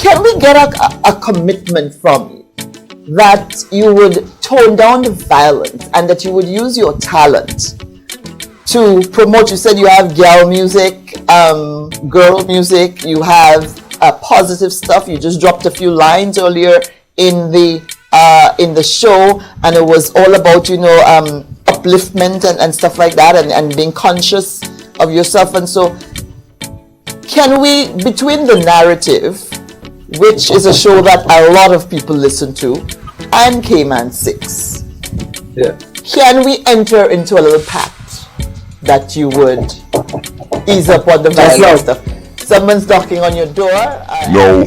can we get a commitment from you that you would tone down the violence and that you would use your talent to promote? You said you have girl music, you have positive stuff. You just dropped a few lines earlier in the show, and it was all about, upliftment and stuff like that, and being conscious of yourself. And so can we, between the narrative, which is a show that a lot of people listen to, and Kman 6Ixx, can we enter into a little pact that you would ease up on the violent stuff? Someone's knocking on your door. No,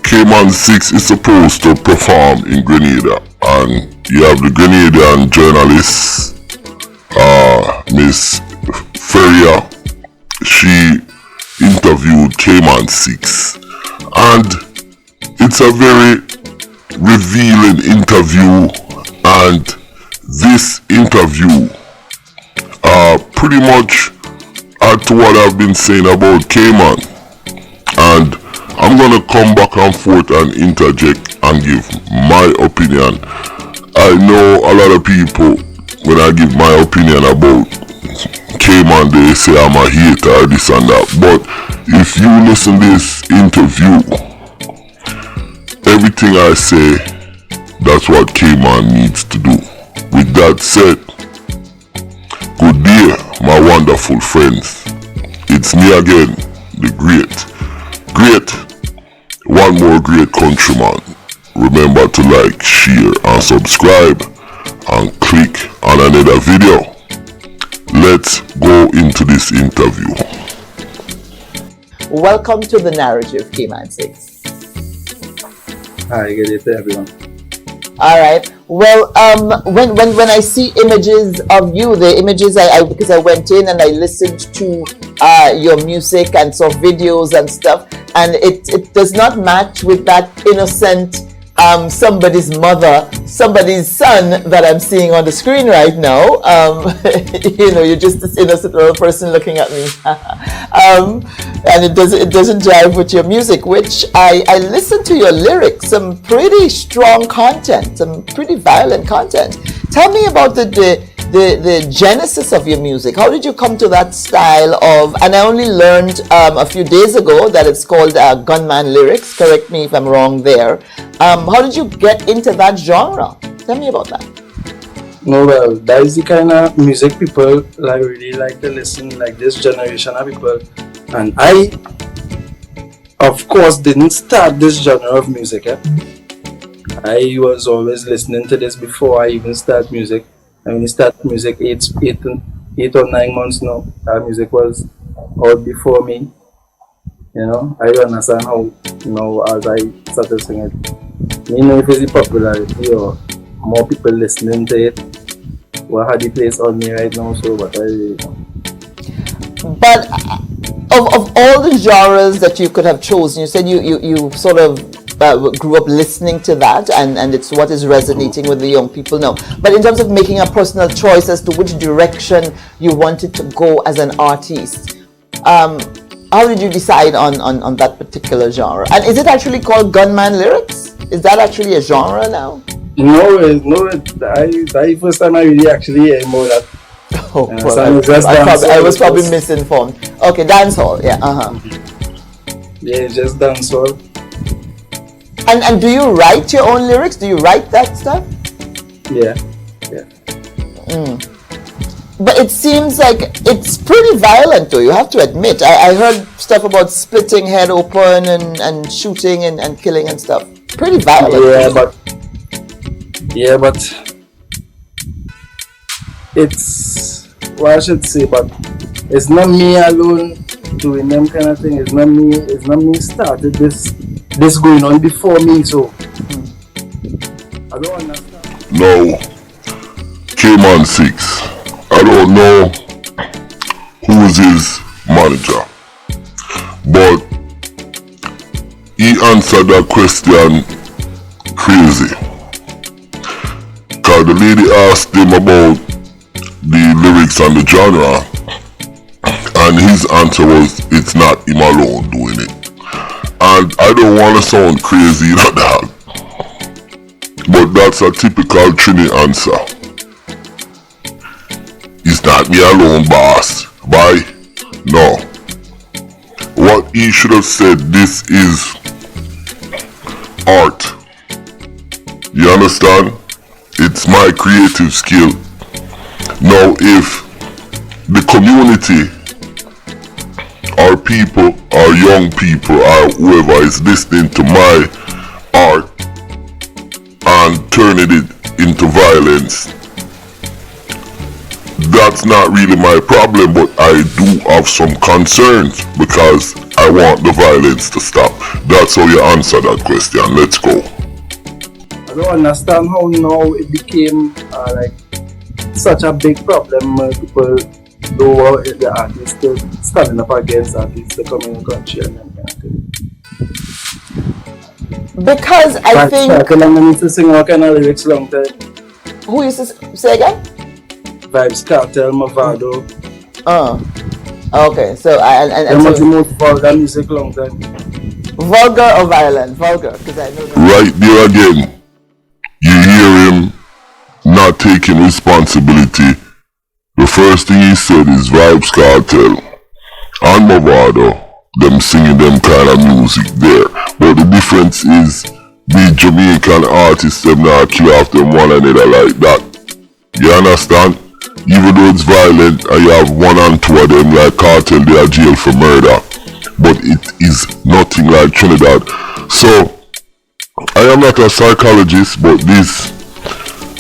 Kman 6Ixx is supposed to perform in Grenada, and you have the Grenadian journalist, Miss Feria. She interviewed Kman 6Ixx, and it's a very revealing interview, and this interview pretty much add to what I've been saying about Kman, and I'm gonna come back and forth and interject and give my opinion. I know a lot of people, when I give my opinion about Kman, they say I'm a hater, this and that, but if you listen to this interview, everything I say, that's what Kman needs to do. With that said, good day, my wonderful friends. It's me again, the great, one more great countryman. Remember to like, share, and subscribe, and click on another video. Let's go into this interview. Welcome to the narrative, Kman 6Ixx. Hi, good day to everyone. All right. Well, when I see images of you, the images because I went in and I listened to your music and saw videos and stuff, and it does not match with that innocent somebody's mother, somebody's son that I'm seeing on the screen right now. You're just this innocent little person looking at me, and it doesn't jive with your music, which I listened to your lyrics, some pretty strong content, some pretty violent content. Tell me about the genesis of your music. How did you come to that style of, and I only learned a few days ago that it's called gunman lyrics. Correct me if I'm wrong there. How did you get into that genre? Tell me about that. No, well, that is the kind of music people really like to listen, like this generation of people. And I, of course, didn't start this genre of music. I was always listening to this before I even start music. I mean, start music 8 or 9 months now. That music was out before me. I understand how, as I started singing it. Me know if it's the popularity or more people listening to it, what had the place on me right now, so, but I really don't. But of all the genres that you could have chosen, you said you sort of grew up listening to that, and it's what is resonating with the young people now. But in terms of making a personal choice as to which direction you wanted to go as an artist, how did you decide on that particular genre? And is it actually called gunman lyrics? Is that actually a genre now? No, the first time I really actually hear more that. Oh, well, I was probably misinformed. Okay, dancehall, yeah, Yeah, it's just dancehall. And do you write your own lyrics? Do you write that stuff? Yeah. But it seems like it's pretty violent, though, you have to admit. I heard stuff about splitting head open and shooting and killing and stuff. Pretty violent. Yeah, but it's, what I should say, but it's not me alone doing them kind of thing. It's not me started this going on before me, so I don't understand. No, Kman 6Ixx, I don't know who is his manager, but he answered that question crazy. Cause the lady asked him about the lyrics and the genre, and his answer was, it's not him alone doing it. And I don't want to sound crazy, you know that. But that's a typical Trini answer. It's not me alone, boss. Bye. No. What he should have said, this is art. You understand? It's my creative skill. Now if the community or people or young people or whoever is listening to my art and turning it into violence, that's not really my problem, but I do have some concerns because I want the violence to stop. That's how you answer that question. Let's go. I don't understand how now it became like such a big problem. People lower the artists standing up against artists that come in the country and that kind of thing. Because I think... I need to sing all kind of lyrics long time. Who used to say again? Vibes Cartel, Mavado. Okay, so and so the most vulgar music long time. Vulgar or violent? Vulgar, because I know that. Right there again, you hear him not taking responsibility. The first thing he said is Vibes Cartel and Mavado, them singing them kind of music there. But the difference is the Jamaican artists, them not kill off them one another like that. You understand? Even though it's violent and you have one and two of them like Cartel, they are jailed for murder. But it is nothing like Trinidad. So, I am not a psychologist, but this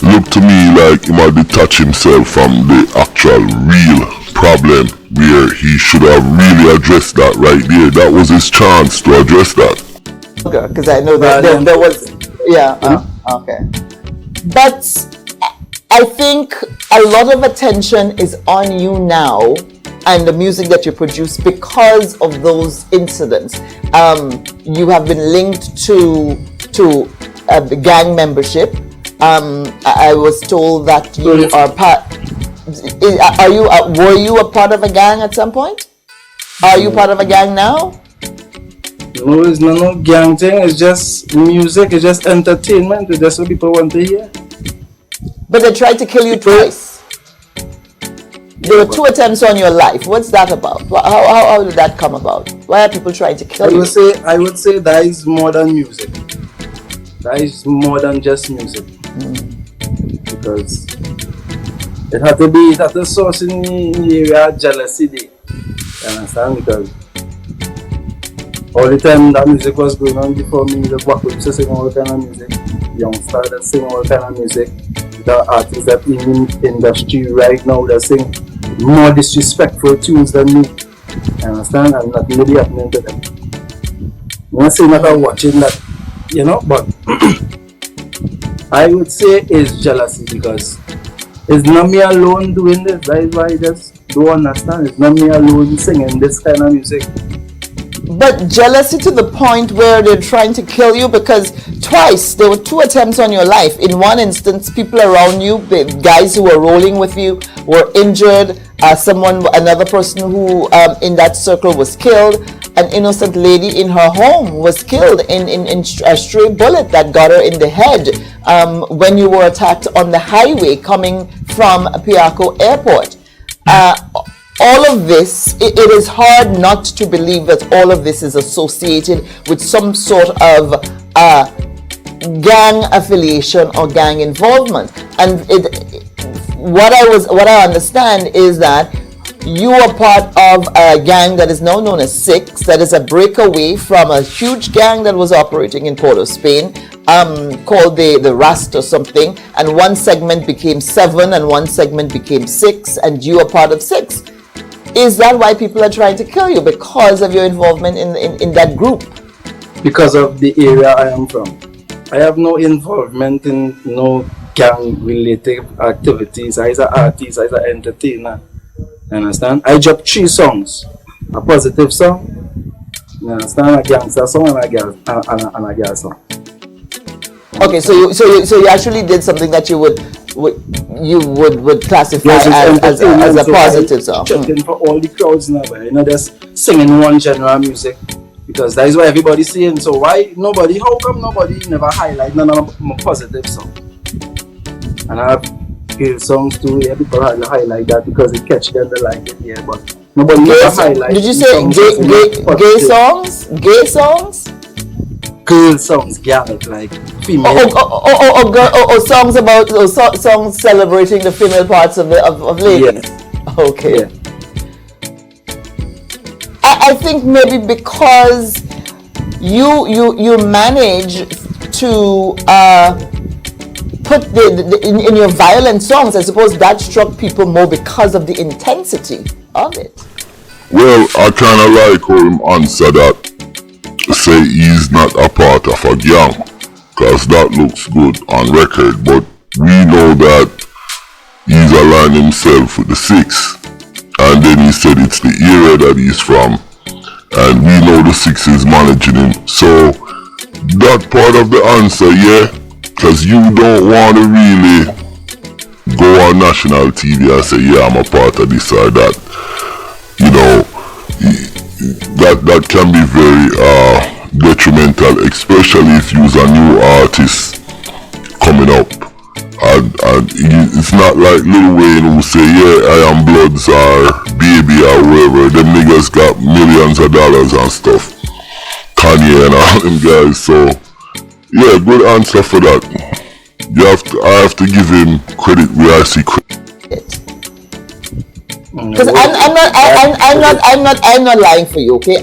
look to me like he might detach himself from the actual real problem where he should have really addressed that right there. That was his chance to address that. Okay, because I know that there was... Yeah, okay. But I think a lot of attention is on you now and the music that you produce because of those incidents. You have been linked to gang membership. I was told that you are part. Were you a part of a gang at some point? Are you part of a gang now? No, it's not no gang thing. It's just music. It's just entertainment. It's just what people want to hear. But they tried to kill you twice. There were 2 attempts on your life. What's that about? How did that come about? Why are people trying to kill you? I would say that is more than music. That is more than just music. Because it had to source in the area of jealousy. You understand? Because all the time that music was going on before me, the black people sing all kind of music. Youngsters that sing all kind of music. The artists that in the industry right now that sing more disrespectful tunes than me. You understand? And nothing really happening to them. I'm not saying that I'm watching that, you know, but I would say it's jealousy because it's not me alone doing this. That is why I just don't understand. It's not me alone singing this kind of music. But jealousy to the point where they're trying to kill you, because twice there were 2 attempts on your life. In one instance, people around you, the guys who were rolling with you, were injured. Another person who in that circle was killed. An innocent lady in her home was killed in a stray bullet that got her in the head when you were attacked on the highway coming from Piarco Airport. All of this, it is hard not to believe that all of this is associated with some sort of gang affiliation or gang involvement. And what I understand is that you are part of a gang that is now known as 6Ixx, that is a breakaway from a huge gang that was operating in Port of Spain, called the Rast or something, and one segment became 7 and one segment became 6, and you are part of 6. Is that why people are trying to kill you? Because of your involvement in that group? Because of the area I am from. I have no involvement in no gang-related activities. I was an artist, I was an entertainer. You understand? I dropped 3 songs. A positive song, you understand? A gangster song and a girl song. Okay, so you actually did something that you would classify as a positive song. Checking for all the crowds now, but you know, just singing one genre of music because that is what everybody's saying. So how come nobody never highlight none of my positive songs? And I have girl songs too, yeah, people highlight that because it catch them, they like it, yeah, but nobody never highlight. Did you say gay songs? Gay songs? Girl songs, yeah, like female. Songs about songs celebrating the female parts of ladies. Yeah. Okay. Yeah. I think maybe because you manage to put in your violent songs, I suppose that struck people more because of the intensity of it. Well, I kind of like how him answer that. Say he's not a part of a gang, cause that looks good on record, but we know that he's aligned himself with the Six, and then he said it's the era that he's from, and we know the Six is managing him. So that part of the answer, yeah, cause you don't want to really go on national TV and say, yeah, I'm a part of this or that. You know, that can be very detrimental, especially if you're a new artist coming up. And it's not like Lil Wayne who say, yeah, I am Bloods or Baby or whoever. Them niggas got millions of dollars and stuff. Kanye and all them guys. So yeah, good answer for that. I have to give him credit where I see credit. Because I'm not lying for you, okay?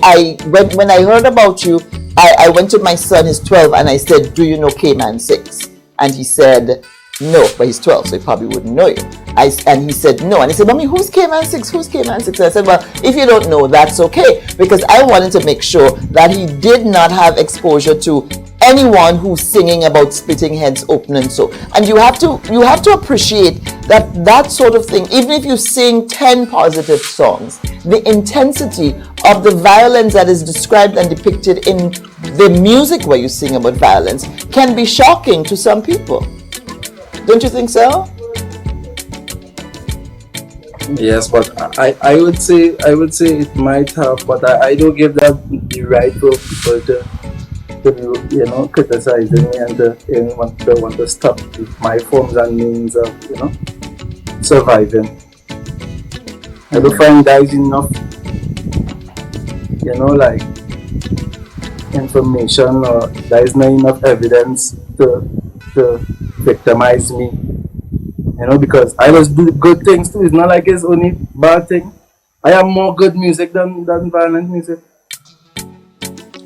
When I heard about you, I went to my son, he's 12, and I said, do you know Kman 6Ixx? And he said, no, but he's 12, so he probably wouldn't know you. And he said, no. And he said, Mommy, who's Kman 6Ixx? Who's Kman 6Ixx? And I said, well, if you don't know, that's okay. Because I wanted to make sure that he did not have exposure to anyone who's singing about splitting heads open and so. And you have to appreciate that sort of thing. Even if you sing 10 positive songs, the intensity of the violence that is described and depicted in the music where you sing about violence can be shocking to some people. Don't you think so? Yes, but I would say it might have, but I don't give that the right for people to criticizing me and to want to stop my forms and means of surviving. I don't find there is enough like information, or there is not enough evidence to victimize me. Because I just do good things too. It's not like it's only bad thing. I have more good music than violent music.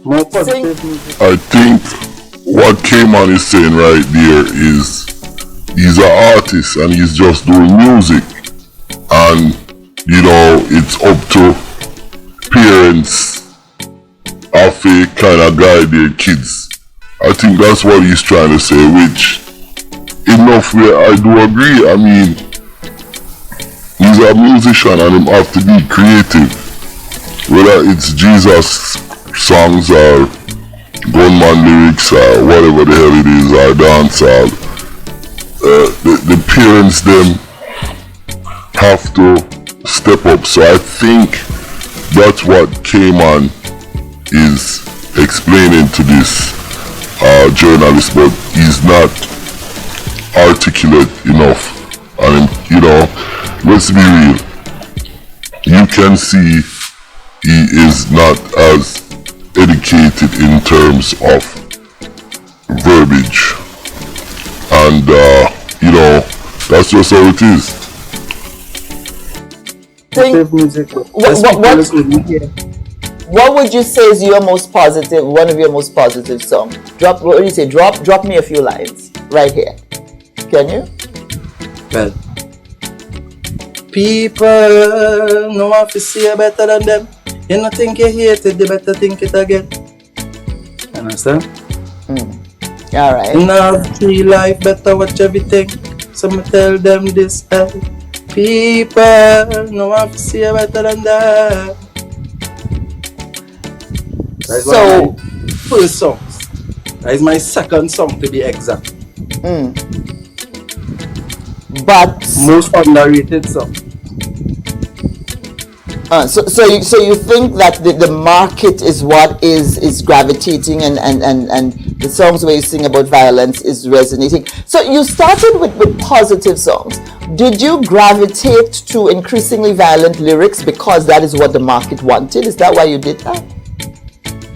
More positive music. I think what Kman is saying right there is he's an artist and he's just doing music. And, it's up to parents of a kind of guide their kids. I think that's what he's trying to say, which enough where I do agree. I mean, he's a musician and him have to be creative. Whether it's Jesus songs or gunman lyrics or whatever the hell it is, or dancehall, the parents them have to step up. So I think that's what Kman is explaining to this journalist, but he's not articulate enough. And let's be real, you can see he is not as educated in terms of verbiage, and that's just how it is. What would you say is your most positive, one of your most positive songs? What do you say? Drop me a few lines right here. Can you? Well, people know how to see you better than them. You don't think you hate it, you better think it again. Understand? Alright. Now free life, better watch everything. So me tell them this. People know how to see you better than that. That's one of my first songs. That is my second song to be exact. But most underrated song. So you think that the market is what is gravitating, and the songs where you sing about violence is resonating. So you started with positive songs. Did you gravitate to increasingly violent lyrics because that is what the market wanted? Is that why you did that?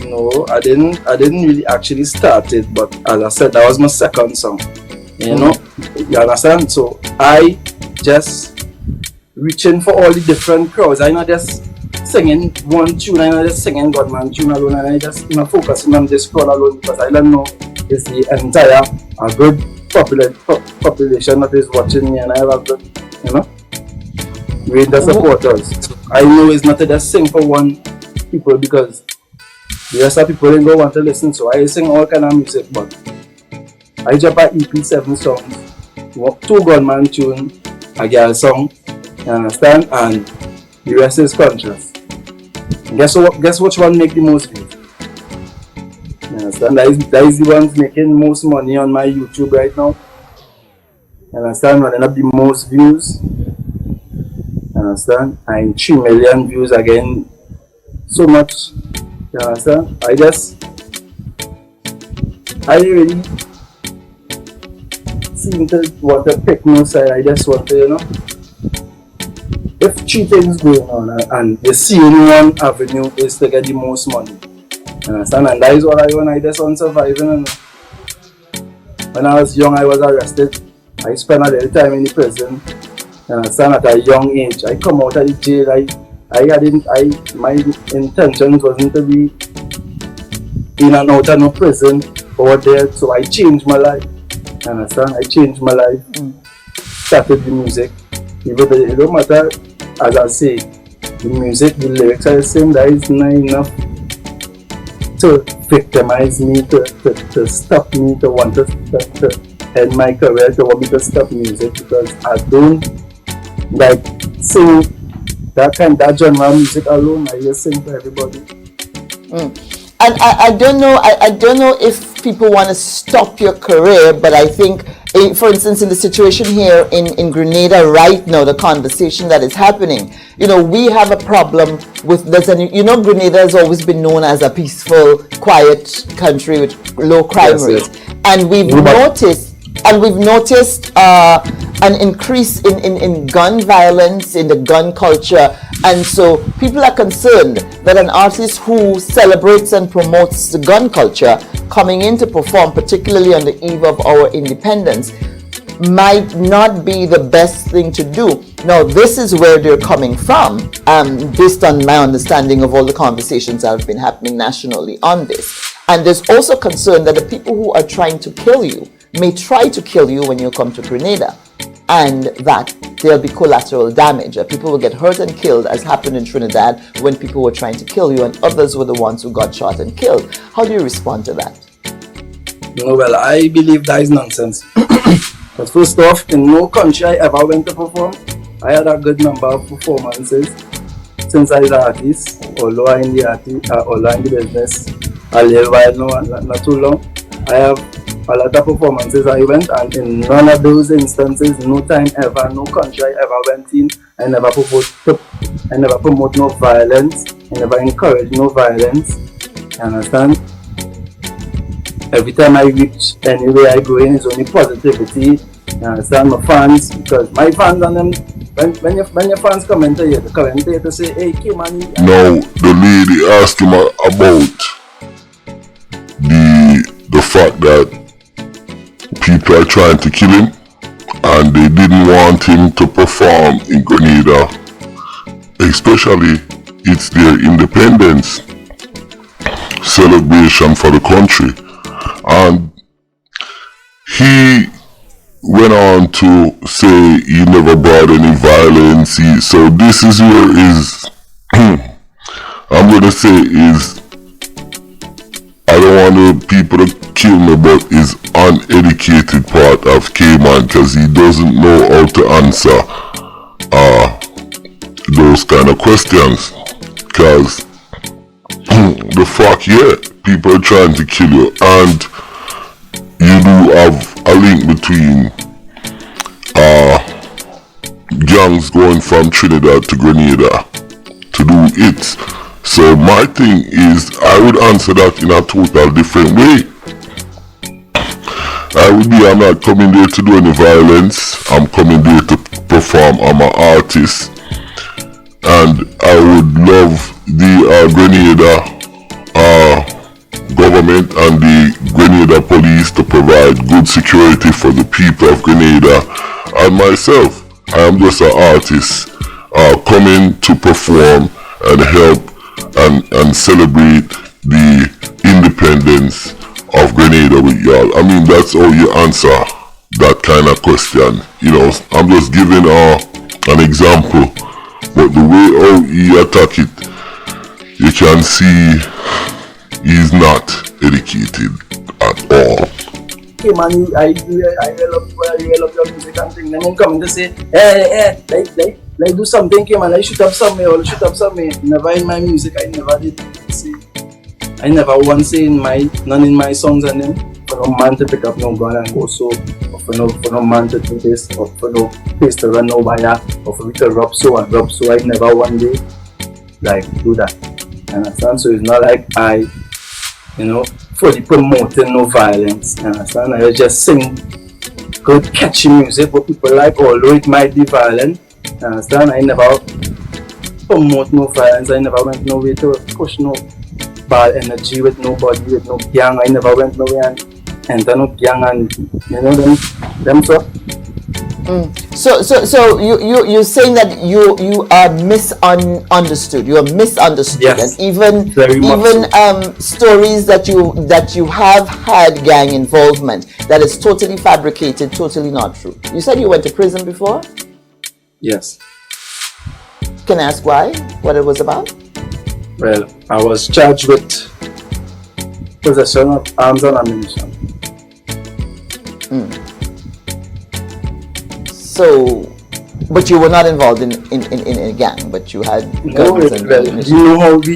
No, I didn't really actually start it, but as I said, that was my second song. You know, you understand? So I just reaching for all the different crowds. I'm not just singing one tune, I'm not just singing Godman tune alone, and I just focusing on this crowd alone, because I don't know it's the entire a good population that is watching me, and I have a good, with the supporters. So I know it's not to just sing for one people, because the rest of people ain't gonna want to listen. So I sing all kind of music, but I drop a EP 7 songs, 2 Gunman tune, a girl song, you understand, and the rest is conscious. Guess which one make the most views? You understand? That is the ones making most money on my YouTube right now. You understand? Running up the most views. You understand? And 3 million views again. So much. You understand? I really seem to want to pick no side. I just want to, if 3 things going on and the only one avenue is to get the most money. You understand? And that is what I want. I just want surviving. When I was young, I was arrested. I spent a little time in the prison. You understand? At a young age. I come out of the jail. My intention wasn't to be in and out of no prison or there. So I changed my life. You understand? I changed my life. Started the music. Even it don't matter, as I say, the music, the lyrics I sing, that is not enough to victimize me, to stop me, to want to end my career, to want me to stop music, because I don't like sing that genre of music alone. I just sing for everybody. And I don't know if people want to stop your career, but I think, for instance, in the situation here in Grenada right now, the conversation that is happening, we have a problem with this, and Grenada has always been known as a peaceful, quiet country with low crime rates, and we've noticed an increase in gun violence, in the gun culture, and so people are concerned that an artist who celebrates and promotes the gun culture coming in to perform, particularly on the eve of our independence, might not be the best thing to do. Now, this is where they're coming from, based on my understanding of all the conversations that have been happening nationally on this. And there's also concern that the people who are trying to kill you may try to kill you when you come to Grenada, and that there'll be collateral damage. People will get hurt and killed, as happened in Trinidad when people were trying to kill you, and others were the ones who got shot and killed. How do you respond to that? No, well, I believe that is nonsense. But first off, in no country I ever went to perform, I had a good number of performances since I was an artist, although I'm in the business a little while now, not too long. I have a lot of performances I went, and in none of those instances, no time ever, no country I ever went in, I never promote no violence, I never encourage no violence. You understand? Every time I reach anywhere I go in, it's only positivity. You understand? My fans, because my fans and them, when your fans come into here, they come into here to say, hey, Kman. Now, the lady asked him about the fact that people are trying to kill him, and they didn't want him to perform in Grenada, especially it's their independence celebration for the country. And he went on to say he never brought any violence. So this is where is I'm gonna say is, I don't want the people to kill me, but is uneducated part of Kman, because he doesn't know how to answer those kind of questions. Because the fuck, yeah, people are trying to kill you, and you do have a link between gangs going from Trinidad to Grenada to do it. So my thing is, I would answer that in a total different way. I'm not coming there to do any violence. I'm coming there to perform. I'm an artist, and I would love the Grenada government and the Grenada police to provide good security for the people of Grenada and myself. I am just an artist coming to perform and help and celebrate the independence of Grenada with y'all. I mean, that's how you answer that kind of question. You know, I'm just giving an example, but the way how he attack it, you can see he's not educated at all. Okay, man, I really love your music and things. Then you come to say, hey, like do something, okay, man. I shoot up something. Never in my music, I never did say. I never once say none in my songs and them. For no man to pick up no gun and go so, or for no man to do this, or for no place to run no wire, or for me to rub so. I never one day like do that. Understand? So it's not like I, fully promoting no violence. Understand? I just sing good catchy music what people like, although it might be violent. Understand? I never promote no violence. I never went no way to push no bad energy with nobody, with no gang. I never went nowhere and enter no gang and them stuff. So you're saying that you are misunderstood. You are misunderstood, yes, and even stories that you have had gang involvement that is totally fabricated, totally not true. You said you went to prison before? Yes. Can I ask why? What it was about? Well, I was charged with possession of arms and ammunition. So, but you were not involved in a gang, but you had guns and ammunition. We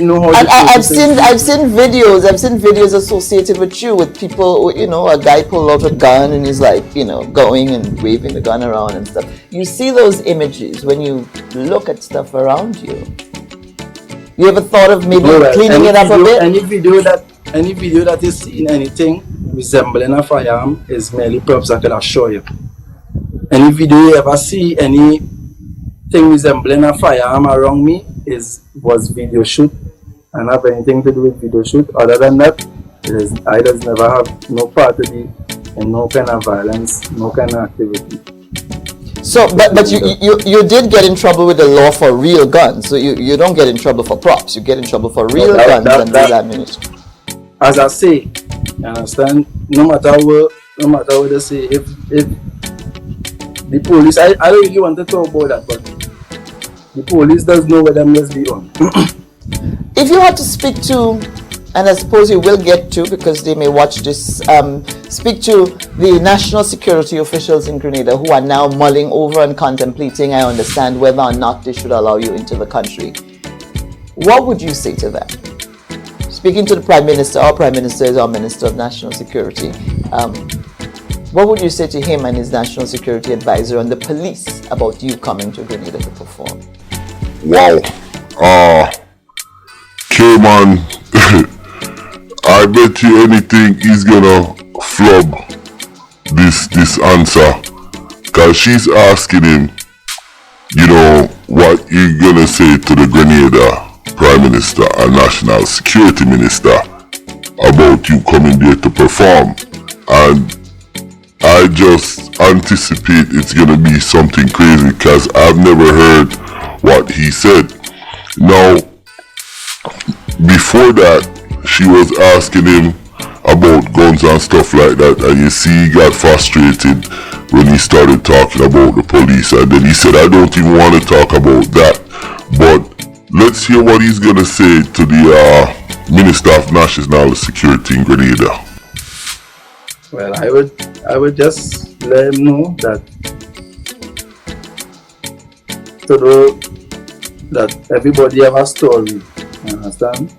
know how. I've seen videos associated with you, with people. A guy pulled out a gun and he's like, going and waving the gun around and stuff. You see those images when you look at stuff around you. You ever thought of maybe cleaning it up a bit? Any video that is seen anything resembling a firearm is merely props I can assure you. Any video you ever see anything resembling a firearm around me was video shoot and have anything to do with video shoot. Other than that, I just never have no part of it and no kind of violence, no kind of activity. So, but you did get in trouble with the law for real guns. So you don't get in trouble for props. You get in trouble for real guns and real ammunition. As I say, you understand? No matter what they say, if the police, I don't really want to talk about that, but the police does know where they must be on. If you had to speak to, and I suppose you will get to because they may watch this, speak to the national security officials in Grenada who are now mulling over and contemplating, I understand, whether or not they should allow you into the country. What would you say to them? Speaking to the Prime Minister, our Prime Minister is our Minister of National Security. What would you say to him and his National Security Advisor and the police about you coming to Grenada to perform? Wow. Kman, I bet you anything he's gonna flub this answer, cause she's asking him, what you gonna say to the Grenada Prime Minister and National Security Minister about you coming there to perform, and I just anticipate it's gonna be something crazy, cause I've never heard what he said. Now, before that, she was asking him about guns and stuff like that, and you see he got frustrated when he started talking about the police, and then he said, I don't even want to talk about that. But let's hear what he's gonna say to the Minister of National Security in Grenada. Well, I would just let him know that everybody have a story. You understand?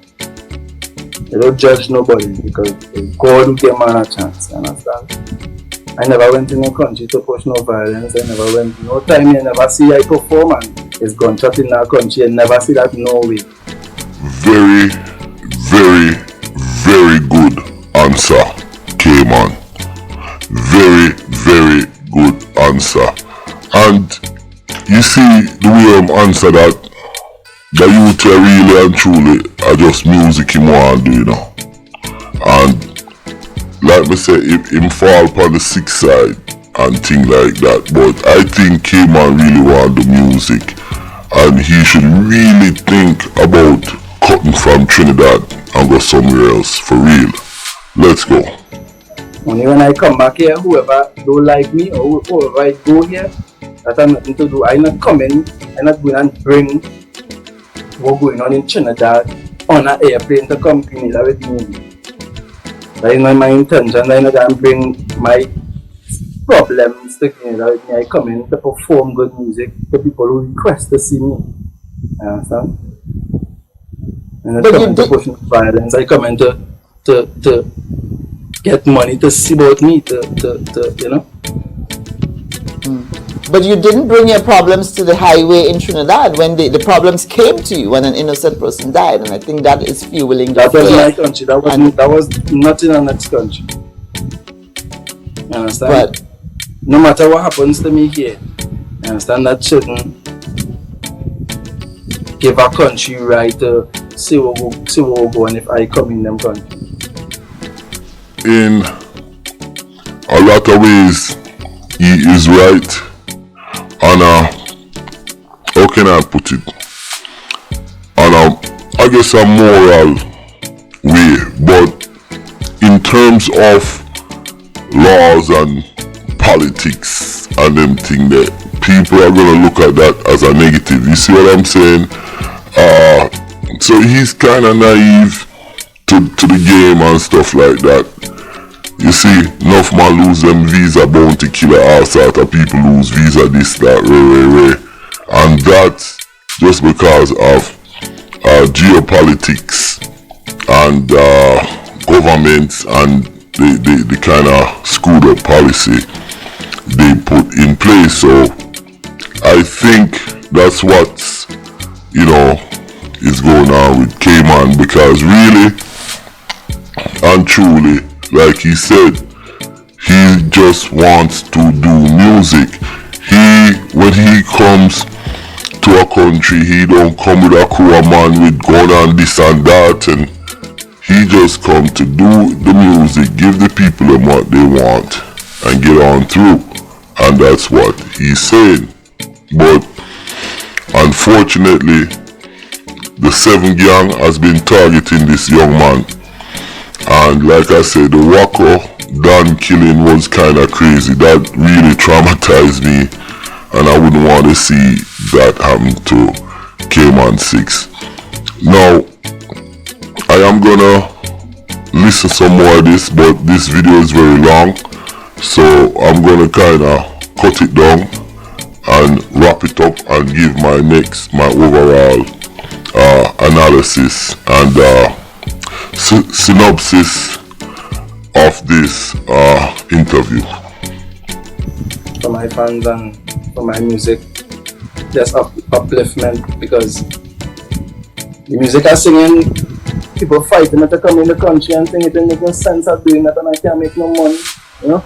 You don't judge nobody because God will give man a chance. You understand? I never went in no country to push no violence. I never went no time. You never see I perform, and is gunshot in our country and never see that in Norway. Very, very, very good answer, Kman. Very, very good answer. And you see the way I answer that, the youth are really and truly are just music him want to do, you know. And like me say, him fall upon the sick side and things like that. But I think Kman really want the music, and he should really think about cutting from Trinidad and go somewhere else for real. Let's go. Only when I come back here, whoever don't like me or whoever I go here, that has nothing to do. I'm not coming, I'm not going and bring what's going on in Trinidad on an airplane to come to Grenada with me. That is not my intention. I'm not going to bring my problems to Grenada with me. I come in to perform good music to people who request to see me. You understand? And I come in to push violence. I come in to get money to see about me, to you know. But you didn't bring your problems to the highway in Trinidad when the problems came to you when an innocent person died, and I think that is fueling that was my country. That was not in our next country. You understand? But no matter what happens to me here, you understand, that shouldn't give a country right to see what we're going if I come in them country. In a lot of ways, he is right. On how can I put it? On I guess a moral way, but in terms of laws and politics and them thing, that people are gonna look at that as a negative. You see what I'm saying? So he's kind of naive to the game and stuff like that. You see, enough man lose them visa bounty killer, all sort of people lose visa this, that, way. And that's just because of geopolitics and governments and the kind of screwed up policy they put in place. So I think that's what's, you know, is going on with Kman, because really and truly, like he said, he just wants to do music. When he comes to a country, he don't come with a crew of man with gun and this and that, and he just come to do the music, give the people them what they want, and get on through. And that's what he's saying. But unfortunately, the 7 gang has been targeting this young man. And like I said, the Waco Dan killing was kind of crazy. That really traumatized me, and I wouldn't want to see that happen to Kman 6Ixx. Now, I am gonna listen some more of this, but this video is very long, so I'm gonna kind of cut it down and wrap it up and give my overall analysis and synopsis of this interview. For my fans and for my music, just upliftment, because the music I singing, people fighting to come in the country and sing it, and make no sense of doing that, and I can't make no money, you know?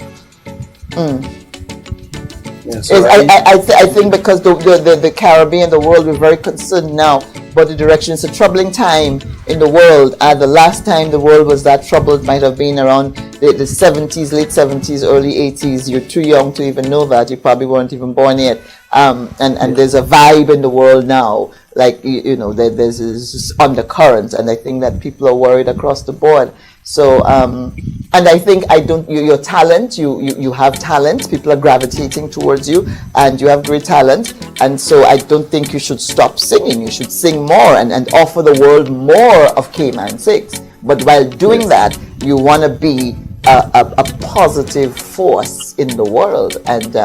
Yeah, so I think because the Caribbean, the world, we're very concerned now about the direction. It's a troubling time in the world. The last time the world was that troubled might have been around the 70s, late 70s, early 80s. You're too young to even know that. You probably weren't even born yet. And there's a vibe in the world now, like, you know, there's this undercurrent, and I think that people are worried across the board. So, and I think your talent, you have talent, people are gravitating towards you, and you have great talent, and so I don't think you should stop singing. You should sing more and offer the world more of Kman 6Ixx. But while doing that, you want to be a positive force in the world, and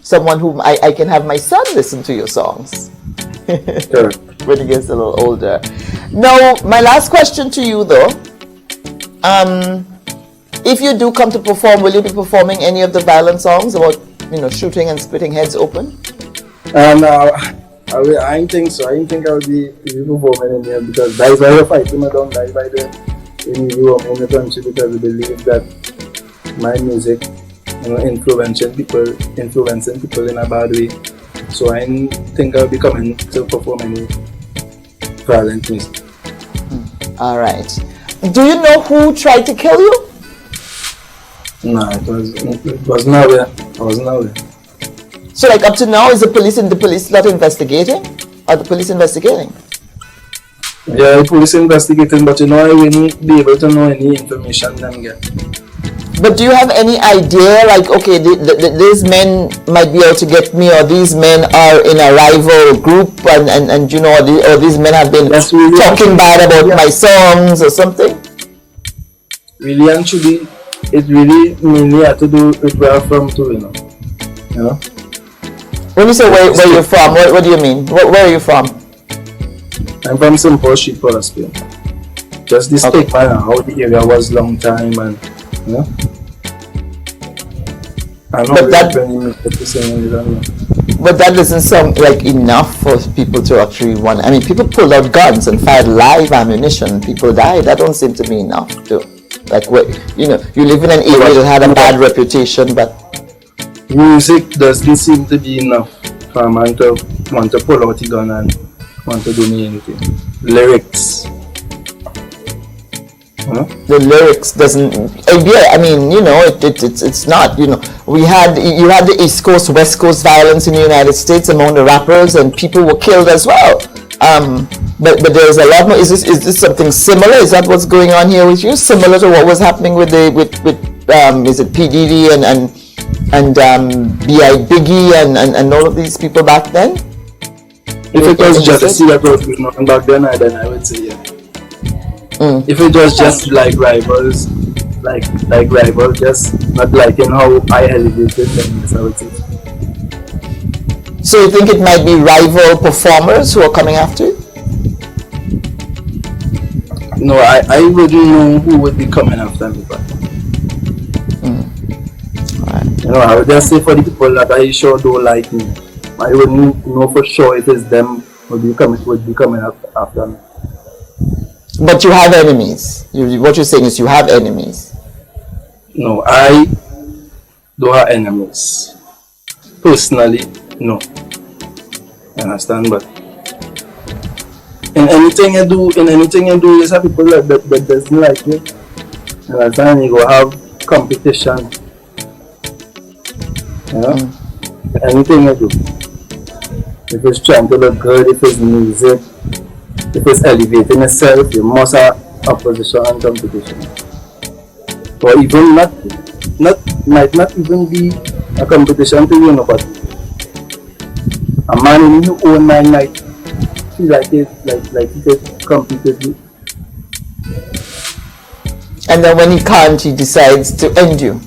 someone whom I can have my son listen to your songs. Sure. When he gets a little older. Now, my last question to you though, if you do come to perform, will you be performing any of the violent songs about, you know, shooting and splitting heads open? And I ain't think so. I ain't think I would be performing in here because that is why we're fighting. I don't die by the in the country because we believe that my music, influencing people in a bad way. So I didn't think I would be coming to perform any violent music. All right. Do you know who tried to kill you? No, it was nowhere. I was nowhere. So like up to now, is the police not investigating? Are the police investigating? Yeah, the police investigating, but I wouldn't be able to know any information them get. But do you have any idea, like, okay, these men might be out to get me, or these men are in a rival group, and or these men have been talking bad about my songs or something? Really and truly, it really mainly had to do with where I'm from too, you know. When you say where you're from, what do you mean? Where are you from? I'm from St. Paul Street, Spain. Just this take how the area was long time and I know but that doesn't sound like enough for people to actually want. I mean, people pulled out guns and fired live ammunition. People died. That don't seem to be enough to, like, you live in an area that had a bad reputation, but music doesn't seem to be enough for a man to want to pull out the gun and want to do me anything. Lyrics. The lyrics doesn't. I mean, it's not. You had the East Coast, West Coast violence in the United States among the rappers, and people were killed as well. But there's a lot more. Is this something similar? Is that what's going on here with you? Similar to what was happening with is it P Diddy and B.I. Biggie and all of these people back then? If it was just to see that was going on back then I would say yeah. If it was just like rivals, just not liking how I elevated them, I would say. So you think it might be rival performers who are coming after you? No, I wouldn't know who would be coming after me, but I would just say for the people that I sure don't like me, I wouldn't know for sure if it's them would be coming after me. But you have enemies. What you're saying is you have enemies. No, I don't have enemies. Personally, no. You understand? But in anything you do, there's have people that doesn't like you. You understand? You go have competition. Anything you do. If it's trying to look good, if it's music, if it's elevating yourself, you must have opposition and competition. Or even might not even be a competition to you, but a man in your own mind might feel like he could compete with you. And then when he can't, he decides to end you.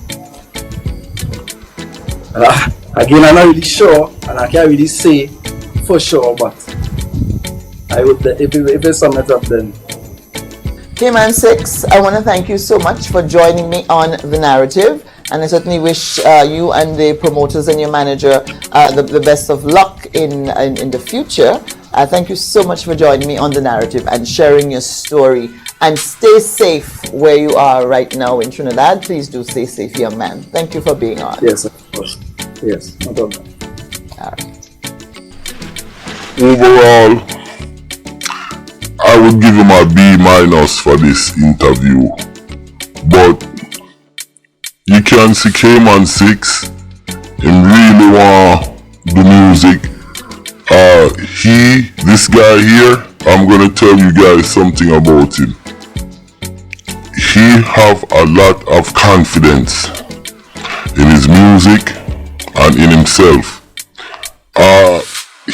Again, I'm not really sure, and I can't really say for sure, but I would, if it's sum it up then. Kman 6Ixx, I want to thank you so much for joining me on The Narrative, and I certainly wish you and the promoters and your manager the best of luck in the future. Thank you so much for joining me on The Narrative and sharing your story, and stay safe where you are right now in Trinidad. Please do stay safe, young man. Thank you for being on. Yes, of course. Yes, no problem. All right. Overall, I would give him a B- for this interview, but you can see Kman 6Ixx, him really want the music. This guy here, I'm gonna tell you guys something about him. He have a lot of confidence in his music and in himself.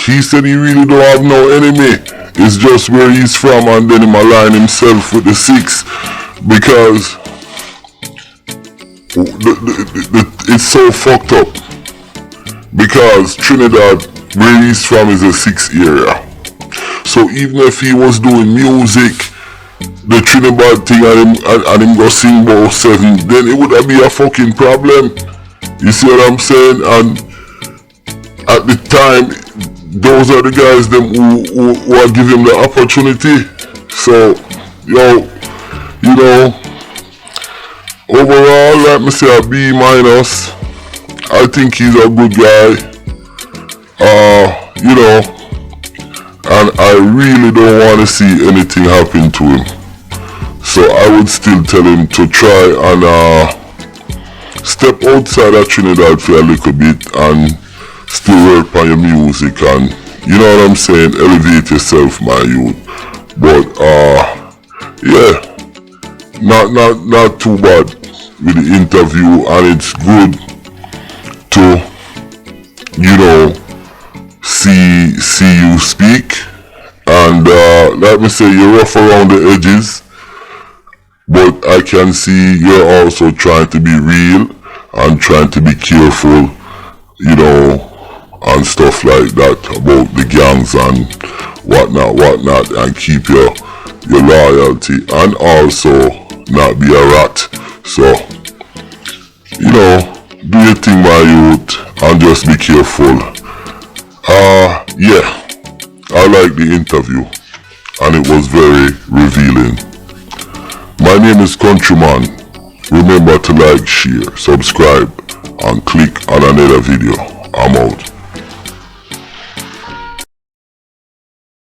He said he really don't have no enemy. It's just where he's from, and then he align himself with the 6 because it's so fucked up. Because Trinidad, where he's from, is a 6 area. So even if he was doing music, the Trinidad thing, and him go sing about 7, then it would be a fucking problem. You see what I'm saying? And at the time, those are the guys them who are giving him the opportunity. So, yo, you know, overall, let me say a B minus. I think he's a good guy. You know, and I really don't want to see anything happen to him. So I would still tell him to try and step outside of Trinidad for a little bit and still work on your music and, you know what I'm saying, elevate yourself, my youth. But yeah, not too bad with the interview, and it's good to, you know, see you speak, and let me say you're rough around the edges, but I can see you're also trying to be real and trying to be careful, you know, and stuff like that about the gangs and whatnot, and keep your loyalty and also not be a rat. So, you know, do your thing, my youth, and just be careful. Yeah, I like the interview and it was very revealing. My name is Countryman. Remember to like, share, subscribe, and click on another video. I'm out.